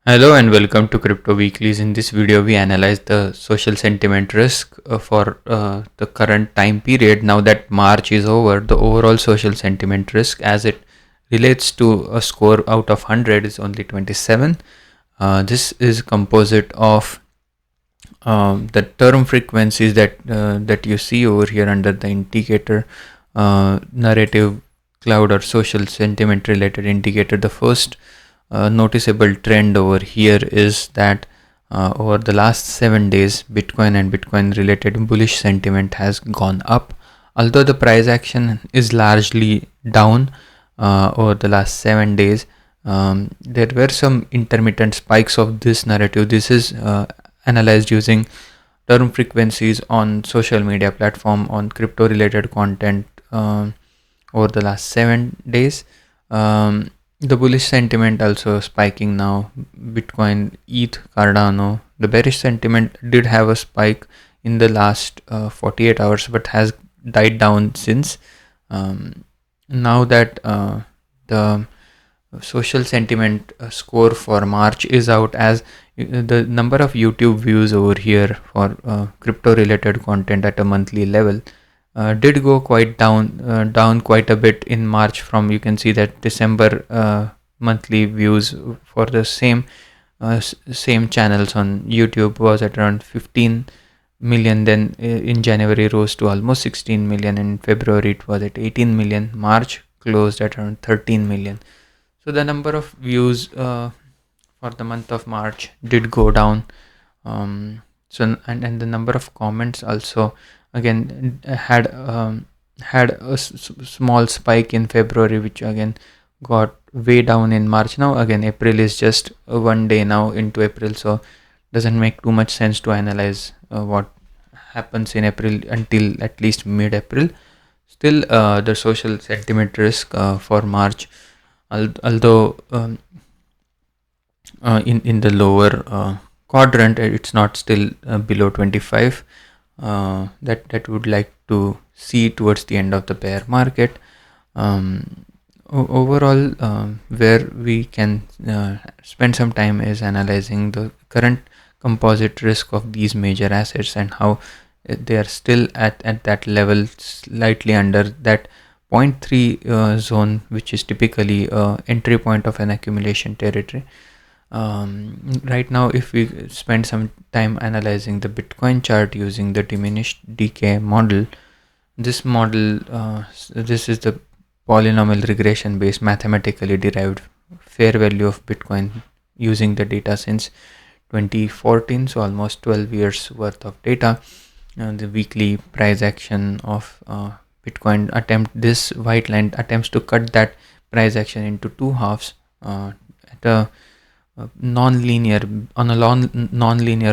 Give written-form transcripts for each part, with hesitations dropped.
Hello and welcome to Crypto Weeklies. In this video, we analyze the social sentiment risk for the current time period. Now that March is over, the overall social sentiment risk as it relates to a score out of 100 is only 27. This is composite of the term frequencies that you see over here under the indicator narrative cloud or social sentiment related indicator. The first noticeable trend over here is that over the last 7 days, Bitcoin and Bitcoin related bullish sentiment has gone up, although the price action is largely down over the last 7 days. There were some intermittent spikes of this narrative. This is analyzed using term frequencies on social media platform on crypto related content over the last 7 days. The bullish sentiment also spiking now. Bitcoin, ETH, Cardano. The bearish sentiment did have a spike in the last 48 hours but has died down since. Now that the social sentiment score for March is out, as the number of YouTube views over here for crypto related content at a monthly level did go quite down quite a bit in March. From you can see that December monthly views for the same channels on YouTube was at around 15 million. Then in January rose to almost 16 million. In February it was at 18 million. March closed at around 13 million. So the number of views for the month of March did go down. And the number of comments also again had a small spike in February, which again got way down in March. Now again April is just one day now into April, so doesn't make too much sense to analyze what happens in April until at least mid-April. Still the social sentiment risk for March, although in the lower quadrant, it's not still below 25. That would like to see towards the end of the bear market. Overall, where we can spend some time is analyzing the current composite risk of these major assets and how they are still at that level, slightly under that 0.3 zone, which is typically entry point of an accumulation territory. Right now, if we spend some time analyzing the Bitcoin chart using the diminished decay model, this model, this is the polynomial regression based mathematically derived fair value of Bitcoin using the data since 2014, so almost 12 years worth of data. The weekly price action of Bitcoin this white line attempts to cut that price action into two halves at a non-linear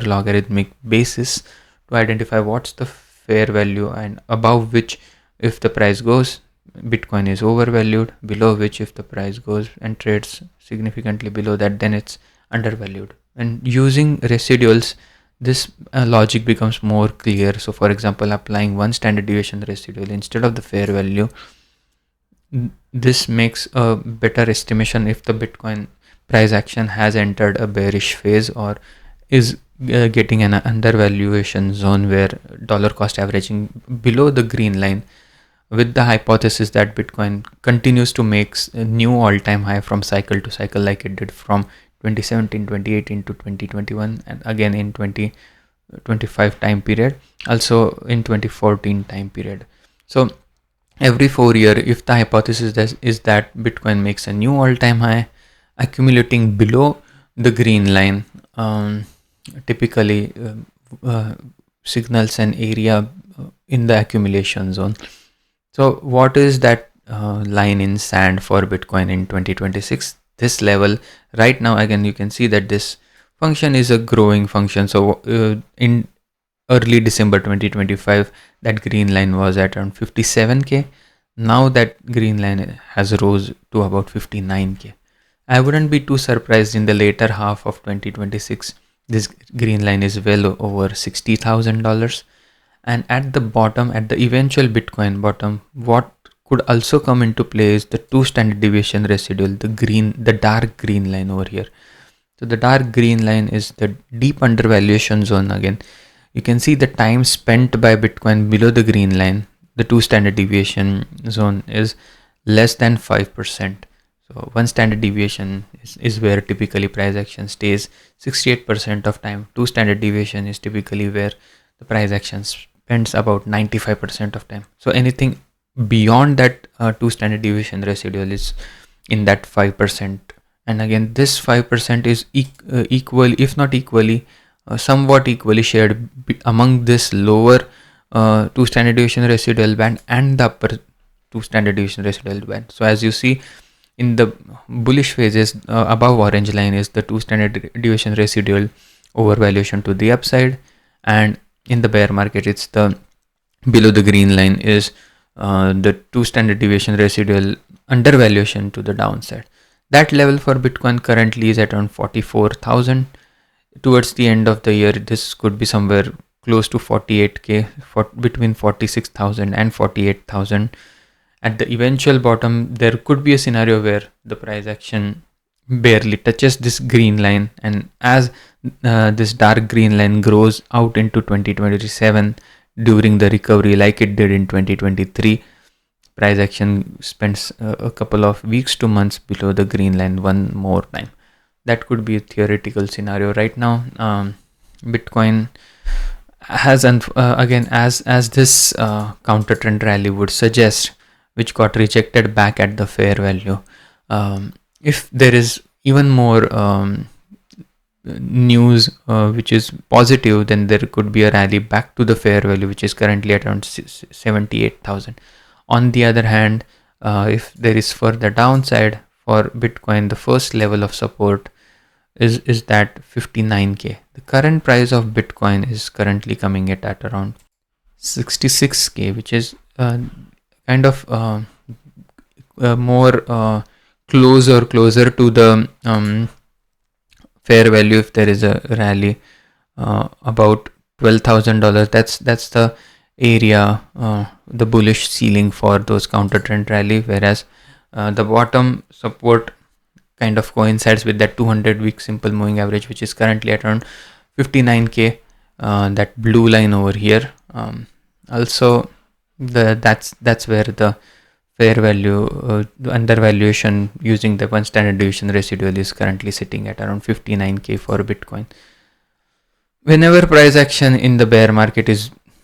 logarithmic basis to identify what's the fair value, and above which, if the price goes, Bitcoin is overvalued, below which, if the price goes and trades significantly below that, then it's undervalued. And using residuals, this logic becomes more clear. So for example, applying one standard deviation residual instead of the fair value, this makes a better estimation if the Bitcoin price action has entered a bearish phase or is getting an undervaluation zone where dollar cost averaging below the green line, with the hypothesis that Bitcoin continues to make a new all-time high from cycle to cycle, like it did from 2017, 2018 to 2021, and again in 2025 time period, also in 2014 time period. So every 4 years, if the hypothesis is that Bitcoin makes a new all-time high accumulating below the green line, typically signals an area in the accumulation zone. So what is that line in sand for Bitcoin in 2026? This level right now, again you can see that this function is a growing function. So in early December 2025, that green line was at around 57k. Now that green line has rose to about 59k. I wouldn't be too surprised in the later half of 2026. This green line is well over $60,000. And at the bottom, at the eventual Bitcoin bottom, what could also come into play is the 2 standard deviation residual, the dark green line over here. So the dark green line is the deep undervaluation zone. Again, you can see the time spent by Bitcoin below the green line, the 2 standard deviation zone, is less than 5%. So 1 standard deviation is where typically price action stays 68% of time. 2 standard deviation is typically where the price action spends about 95% of time. So anything beyond that 2 standard deviation residual is in that 5%. And again, this 5% is equal, if not equally, somewhat equally shared among this lower 2 standard deviation residual band and the upper 2 standard deviation residual band. So as you see in the bullish phases, above orange line is the 2 standard deviation residual overvaluation to the upside, and in the bear market it's the below the green line is the 2 standard deviation residual undervaluation to the downside. That level for Bitcoin currently is at around 44,000. Towards the end of the year, this could be somewhere close to 48k, between 46,000 and 48,000. At the eventual bottom, there could be a scenario where the price action barely touches this green line, and as this dark green line grows out into 2027 during the recovery like it did in 2023, price action spends a couple of weeks to months below the green line one more time. That could be a theoretical scenario. Right now, Bitcoin has, again, as this counter trend rally would suggest, which got rejected back at the fair value. If there is even more news which is positive, then there could be a rally back to the fair value, which is currently at around 78,000. On the other hand, if there is further downside for Bitcoin, the first level of support is that 59k. The current price of Bitcoin is currently coming at around 66k, which is kind of more closer to the fair value. If there is a rally about $12,000, that's the area, the bullish ceiling for those counter trend rally, whereas the bottom support kind of coincides with that 200-week simple moving average, which is currently at around 59k, that blue line over here. Also, that's where the fair value, the undervaluation using the 1 standard deviation residual is currently sitting at around 59k for Bitcoin. Whenever price action in the bear market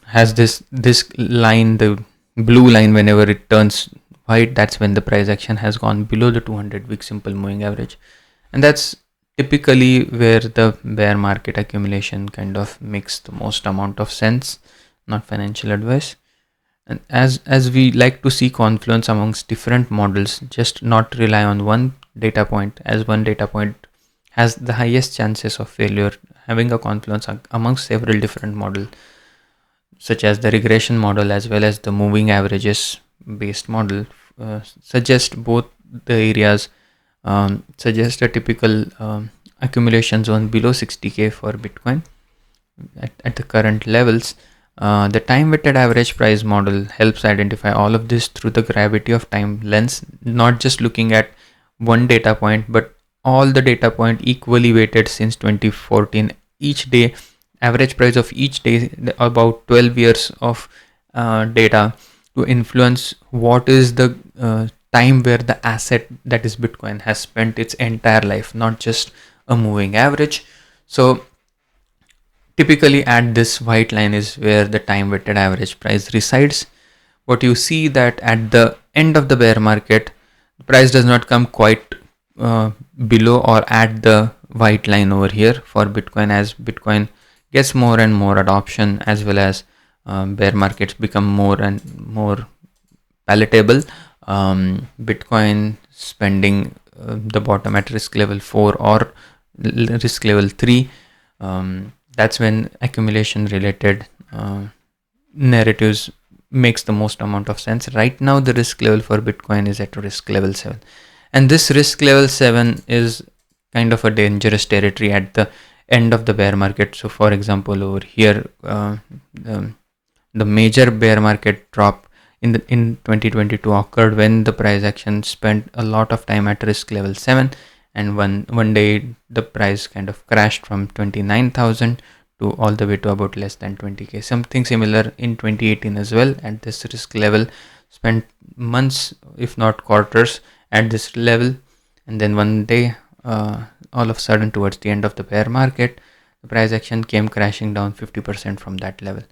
has this line, the blue line, whenever it turns white, that's when the price action has gone below the 200-week simple moving average, and that's typically where the bear market accumulation kind of makes the most amount of sense. Not financial advice. And as we like to see confluence amongst different models, just not rely on one data point, as one data point has the highest chances of failure. Having a confluence amongst several different models, such as the regression model as well as the moving averages based model, suggest both the areas, suggest a typical accumulation zone below 60k for Bitcoin at the current levels. The time weighted average price model helps identify all of this through the gravity of time lens, not just looking at one data point, but all the data point equally weighted since 2014. Each day, average price of each day, about 12 years of data to influence what is the time where the asset, that is Bitcoin, has spent its entire life, not just a moving average. So typically at this white line is where the time weighted average price resides. What you see that at the end of the bear market, the price does not come quite below or at the white line over here for Bitcoin, as Bitcoin gets more and more adoption, as well as bear markets become more and more palatable. Bitcoin spending the bottom at risk level 4 or risk level 3. That's when accumulation related narratives makes the most amount of sense. Right now, the risk level for Bitcoin is at risk level 7. And this risk level 7 is kind of a dangerous territory at the end of the bear market. So for example, over here, the major bear market drop in 2022 occurred when the price action spent a lot of time at risk level 7. and one day the price kind of crashed from 29,000 to all the way to about less than 20k. Something similar in 2018 as well at this risk level. Spent months if not quarters at this level, and then one day all of a sudden towards the end of the bear market, the price action came crashing down 50% from that level.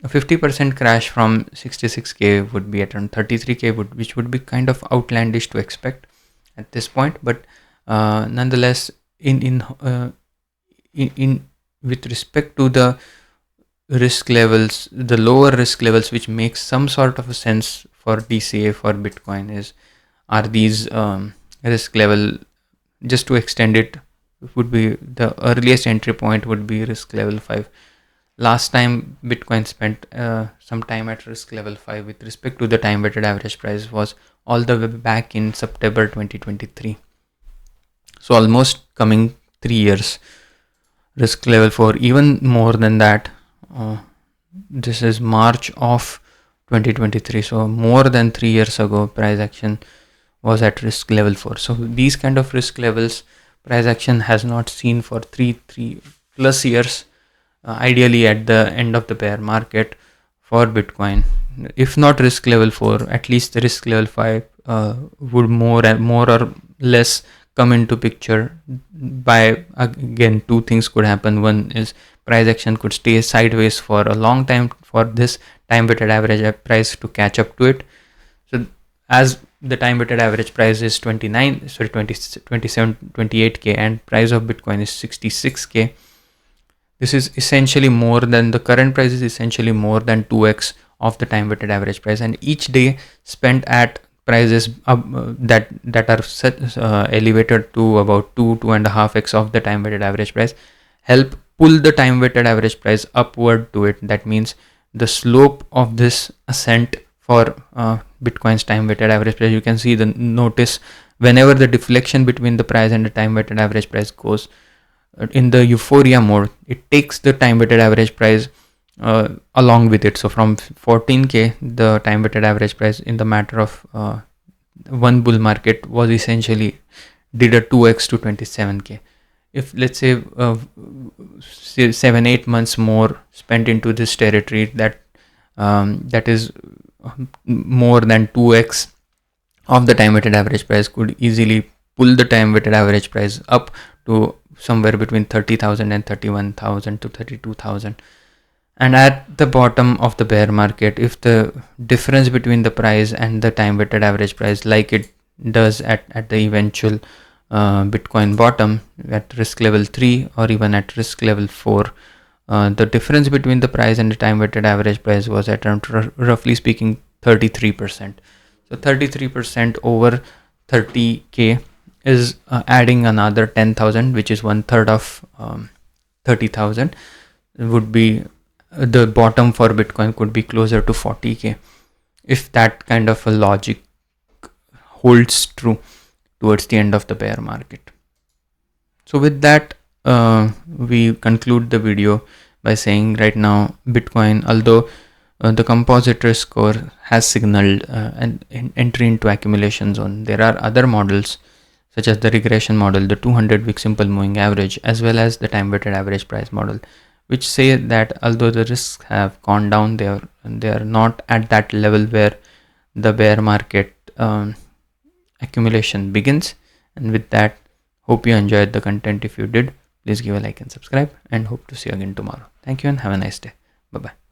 A 50% crash from 66k would be at around 33k, which would be kind of outlandish to expect at this point, but nonetheless, in with respect to the risk levels, the lower risk levels, which makes some sort of a sense for DCA for Bitcoin, are these risk level. Just to extend it, would be the earliest entry point would be risk level 5. Last time Bitcoin spent some time at risk level 5 with respect to the time weighted average price was all the way back in September 2023. So almost coming 3 years. Risk level 4, even more than that. This is March of 2023. So more than 3 years ago, price action was at risk level 4. So these kind of risk levels, price action has not seen for 3 plus years. Ideally at the end of the bear market for Bitcoin, if not risk level 4, at least the risk level 5 would more or less come into picture. By again, two things could happen. One is price action could stay sideways for a long time for this time weighted average price to catch up to it. So as the time weighted average price is 28k and price of Bitcoin is 66k, this is essentially more than the current price is essentially more than 2x of the time weighted average price, and each day spent at prices that are elevated to about 2.5x of the time weighted average price help pull the time weighted average price upward to it. That means the slope of this ascent for Bitcoin's time weighted average price, you can see the notice whenever the deflection between the price and the time weighted average price goes in the euphoria mode, it takes the time weighted average price along with it. So from 14k, the time weighted average price in the matter of one bull market was essentially did a 2x to 27k. If let's say 7-8 months more spent into this territory, that is more than 2x of the time weighted average price could easily pull the time weighted average price up to somewhere between 30,000 and 31,000 to 32,000. And at the bottom of the bear market, if the difference between the price and the time weighted average price, like it does at the eventual Bitcoin bottom at risk level 3 or even at risk level 4, the difference between the price and the time weighted average price was at around roughly speaking 33%. So 33% over 30k is adding another 10,000, which is 1/3 of 30,000. Would be the bottom for Bitcoin could be closer to 40k if that kind of a logic holds true towards the end of the bear market. So with that, we conclude the video by saying right now Bitcoin, although the composite risk score has signaled an entry into accumulation zone, there are other models such as the regression model, the 200-week simple moving average, as well as the time weighted average price model, which say that although the risks have gone down, they are not at that level where the bear market accumulation begins. And with that, hope you enjoyed the content. If you did, please give a like and subscribe, and hope to see you again tomorrow. Thank you and have a nice day. Bye bye.